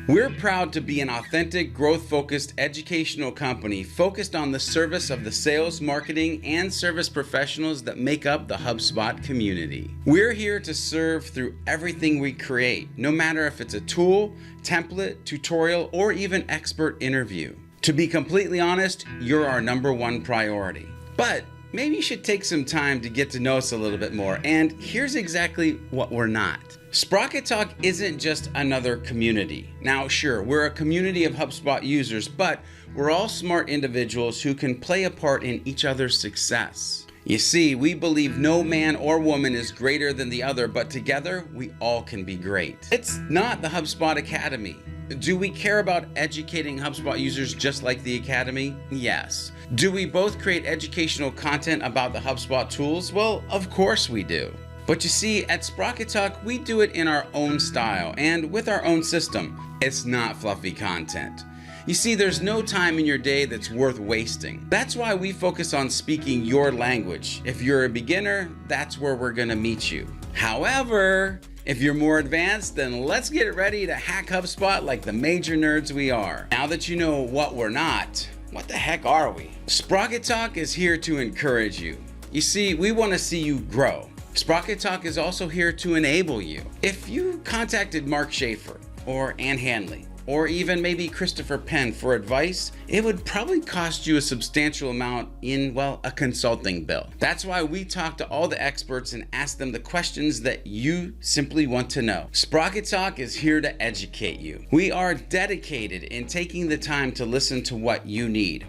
We're proud to be an authentic, growth-focused educational company focused on the service of the sales, marketing, and service professionals that make up the HubSpot community. We're here to serve through everything we create, no matter if it's a tool, template, tutorial, or even expert interview. To be completely honest, you're our #1 priority. But maybe you should take some time to get to know us a little bit more, and here's exactly what we're not. Sprocket Talk isn't just another community. Now, sure, we're a community of HubSpot users, but we're all smart individuals who can play a part in each other's success. You see, we believe no man or woman is greater than the other, but together we all can be great. It's not the HubSpot Academy. Do we care about educating HubSpot users just like the Academy? Yes. Do we both create educational content about the HubSpot tools? Well, of course we do. But you see, at Sprocket Talk, we do it in our own style and with our own system. It's not fluffy content. You see, there's no time in your day that's worth wasting. That's why we focus on speaking your language. If you're a beginner, that's where we're gonna meet you. However, if you're more advanced, then let's get ready to hack HubSpot like the major nerds we are. Now that you know what we're not, what the heck are we? Sprocket Talk is here to encourage you. You see, we wanna see you grow. Sprocket Talk is also here to enable you. If you contacted Mark Schaefer or Ann Hanley, or even maybe Christopher Penn for advice, it would probably cost you a substantial amount in, well, a consulting bill. That's why we talk to all the experts and ask them the questions that you simply want to know. Sprocket Talk is here to educate you. We are dedicated in taking the time to listen to what you need,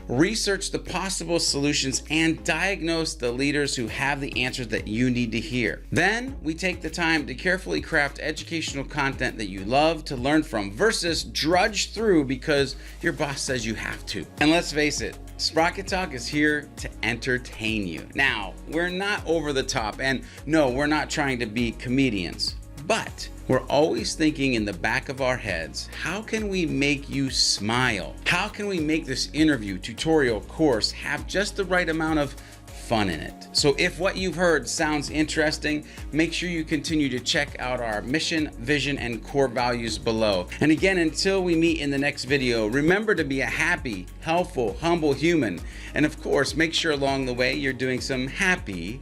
research the possible solutions, and diagnose the leaders who have the answers that you need to hear. Then we take the time to carefully craft educational content that you love to learn from versus drudge through because your boss says you have to. And let's face it, Sprocket Talk is here to entertain you. Now, we're not over the top, and no, we're not trying to be comedians, but we're always thinking in the back of our heads, how can we make you smile? How can we make this interview, tutorial, course have just the right amount of fun in it? So if what you've heard sounds interesting, make sure you continue to check out our mission, vision, and core values below. And again, until we meet in the next video, remember to be a happy, helpful, humble human. And of course, make sure along the way you're doing some happy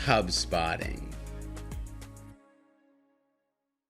HubSpotting.